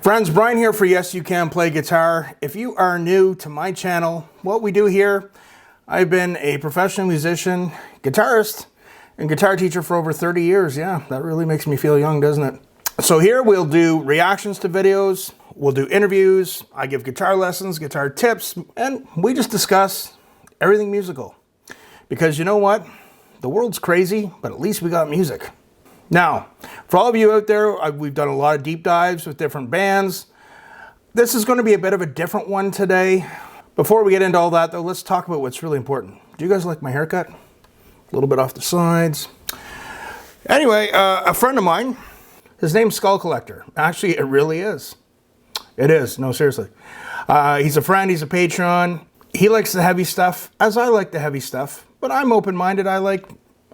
Friends, Brian here for Yes You Can Play Guitar. If you are new to my channel, what we do here, I've been a professional musician, guitarist, and guitar teacher for over 30 years. Yeah, that really makes me feel young, doesn't it? So here we'll do reactions to videos, we'll do interviews, I give guitar lessons, guitar tips, and we just discuss everything musical. Because you know what? The world's crazy, but at least we got music. Now, for all of you out there, we've done a lot of deep dives with different bands. This is going to be a bit of a different one today. Before we get into all that, though, let's talk about what's really important. Do you guys like my haircut? A little bit off the sides. Anyway, a friend of mine, his name's Skull Collector. Actually, it really is. It is. No, seriously. He's a friend. He's a patron. He likes the heavy stuff, as I like the heavy stuff. But I'm open-minded. I like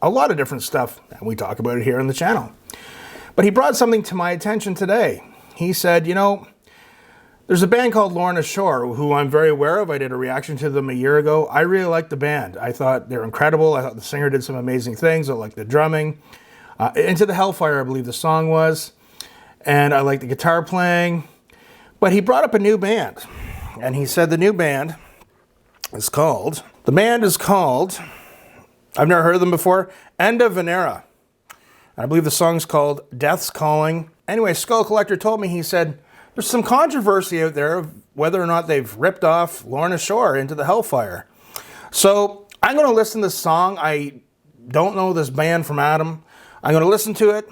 a lot of different stuff, and we talk about it here on the channel. But he brought something to my attention today. He said, you know, there's a band called Lorna Shore, who I'm very aware of. I did a reaction to them a year ago. I really liked the band. I thought they're incredible. I thought the singer did some amazing things. I liked the drumming. Into the Hellfire, I believe the song was. And I liked the guitar playing. But he brought up a new band. And he said the new band is called, I've never heard of them before, Endavinera. I believe the song's called Death's Calling. Anyway, Skull Collector told me, he said, there's some controversy out there of whether or not they've ripped off Lorna Shore into the Hellfire. So I'm going to listen to this song. I don't know this band from Adam. I'm going to listen to it.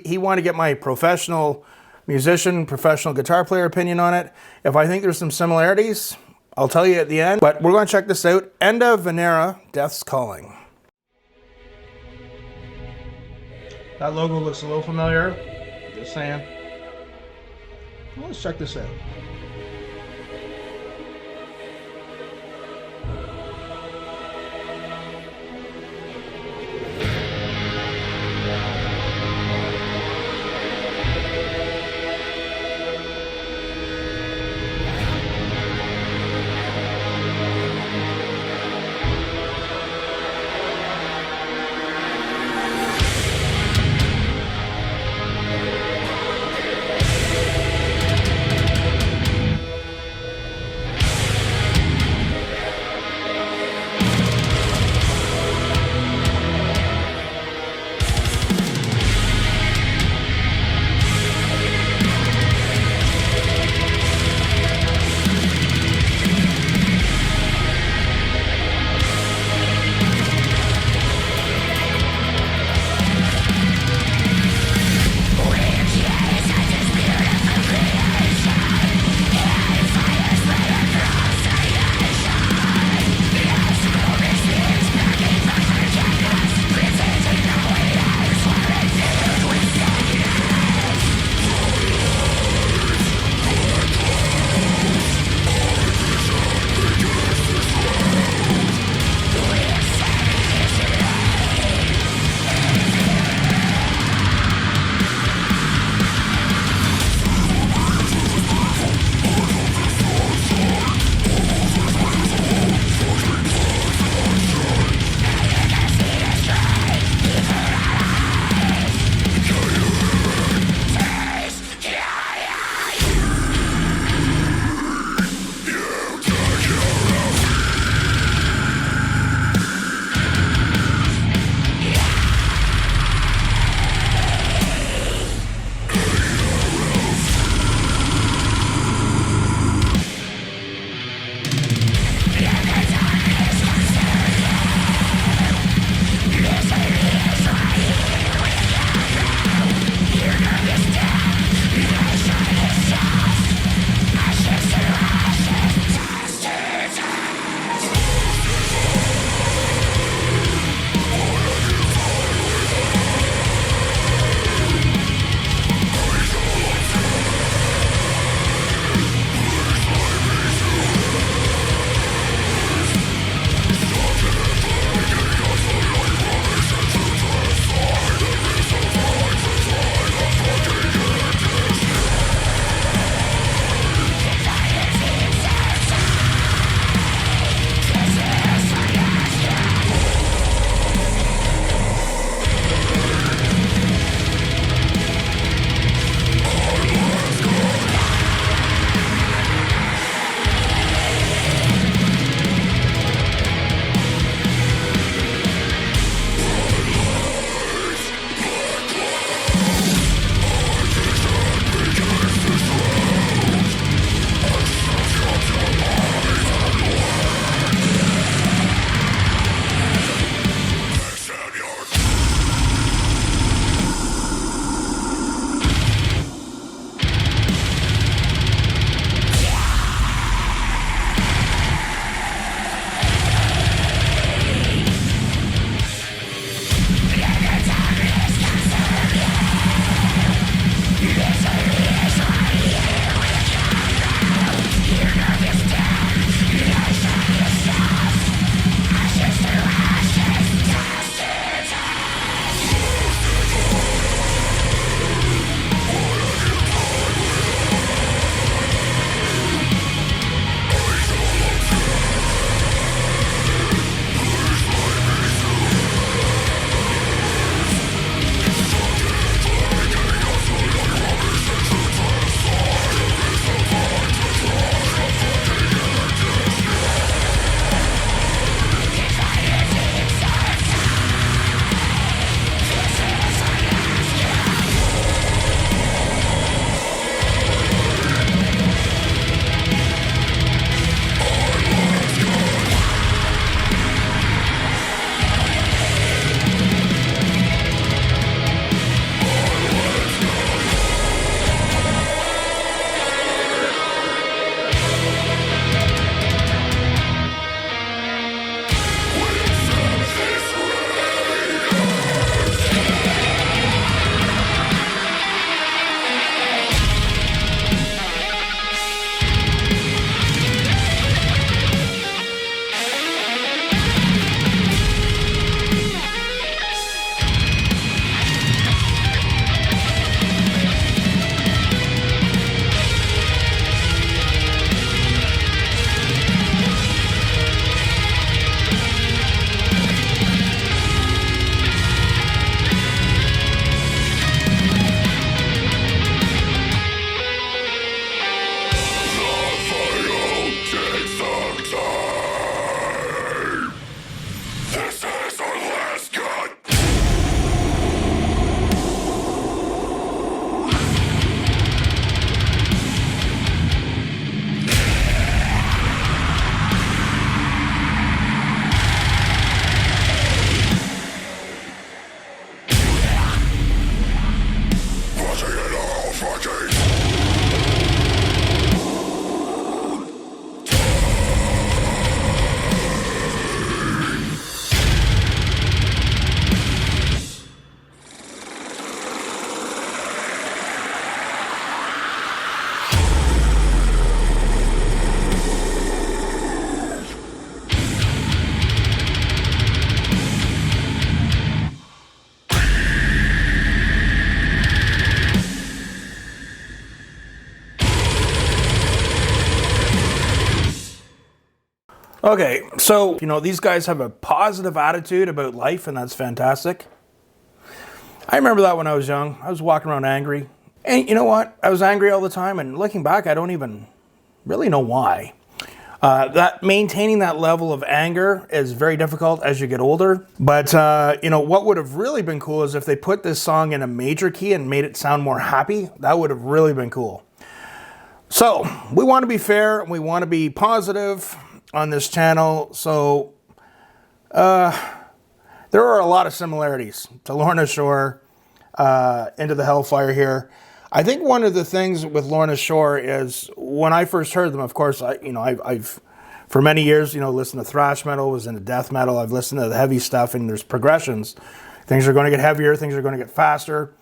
He wanted to get my professional musician, professional guitar player opinion on it. If I think there's some similarities, I'll tell you at the end. But we're going to check this out. Endavinera, Death's Calling. That logo looks a little familiar. Just saying. Well, let's check this out. Okay, so, you know, these guys have a positive attitude about life, and that's fantastic. I remember that when I was young. I was walking around angry. And you know what? I was angry all the time, and looking back, I don't even really know why. That maintaining that level of anger is very difficult as you get older. But, you know, what would have really been cool is if they put this song in a major key and made it sound more happy. That would have really been cool. So, we want to be fair, and we want to be positive on this channel. So, there are a lot of similarities to Lorna Shore, into the Hellfire here. I think one of the things with Lorna Shore is when I first heard them, of course, I've for many years, you know, listened to thrash metal, was into death metal. I've listened to the heavy stuff, and there's progressions. Things are going to get heavier, things are going to get faster.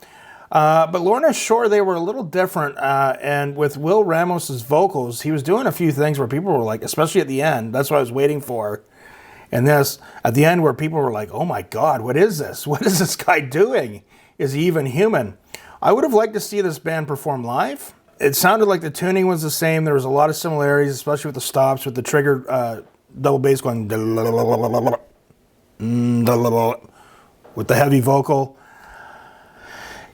But Lorna Shore, they were a little different. And with Will Ramos's vocals, he was doing a few things where people were like, especially at the end, that's what I was waiting for. And this, at the end, where people were like, oh my God, what is this? What is this guy doing? Is he even human? I would have liked to see this band perform live. It sounded like the tuning was the same. There was a lot of similarities, especially with the stops, with the trigger double bass going with the heavy vocal.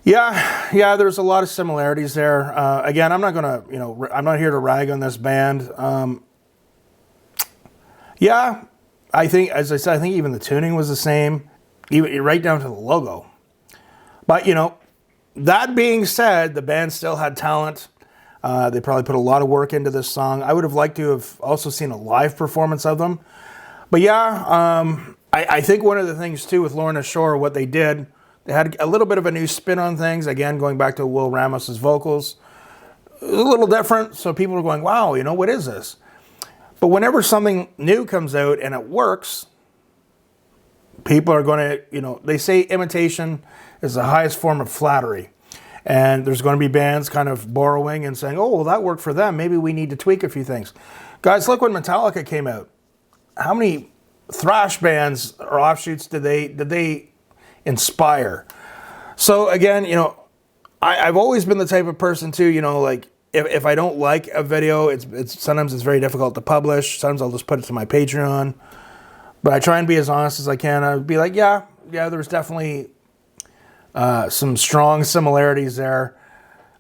Yeah, there's a lot of similarities there. Again, I'm not gonna, you know, I'm not here to rag on this band. Yeah, I think, as I said, I think even the tuning was the same, even right down to the logo. But, you know, that being said, the band still had talent. They probably put a lot of work into this song. I would have liked to have also seen a live performance of them. But yeah, I think one of the things too with Lorna Shore, what they did, they had a little bit of a new spin on things. Again, going back to Will Ramos's vocals, a little different. So people are going, wow, you know, what is this? But whenever something new comes out and it works, people are going to, you know, they say imitation is the highest form of flattery. And there's going to be bands kind of borrowing and saying, oh, well, that worked for them. Maybe we need to tweak a few things. Guys, look when Metallica came out. How many thrash bands or offshoots did they inspire? So again, you know, I've always been the type of person too, you know, like if I don't like a video, it's sometimes it's very difficult to publish. Sometimes I'll just put it to my Patreon. But I try and be as honest as I can. I'd be like, yeah, there's definitely some strong similarities there.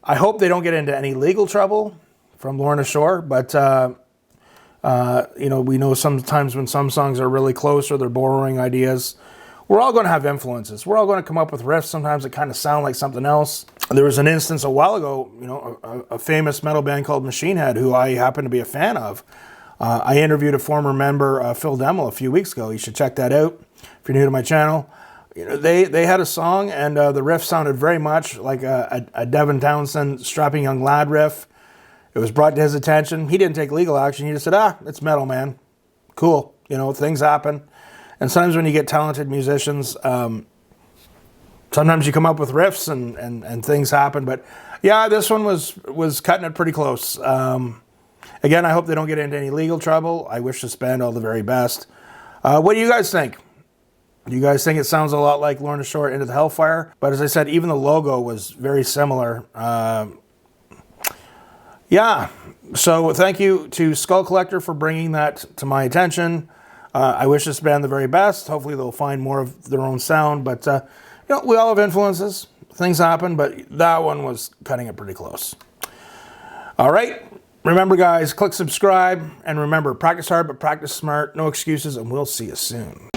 I hope they don't get into any legal trouble from Lorna Shore, but you know, we know sometimes when some songs are really close or they're borrowing ideas, we're all going to have influences. We're all going to come up with riffs sometimes that kind of sound like something else. There was an instance a while ago, you know, a famous metal band called Machine Head, who I happen to be a fan of. I interviewed a former member, Phil Demmel, a few weeks ago. You should check that out if you're new to my channel. You know, they had a song, and the riff sounded very much like a Devin Townsend Strapping Young Lad riff. It was brought to his attention. He didn't take legal action. He just said, it's metal, man. Cool. You know, things happen. And sometimes when you get talented musicians, sometimes you come up with riffs and things happen. But yeah, this one was cutting it pretty close. Again, I hope they don't get into any legal trouble. I wish this band all the very best. What do you guys think? Do you guys think it sounds a lot like Lorna Shore Into the Hellfire? But as I said, even the logo was very similar. Yeah, so thank you to Skull Collector for bringing that to my attention. I wish this band the very best. Hopefully they'll find more of their own sound. But, you know, we all have influences. Things happen, but that one was cutting it pretty close. All right. Remember, guys, click subscribe. And remember, practice hard, but practice smart. No excuses, and we'll see you soon.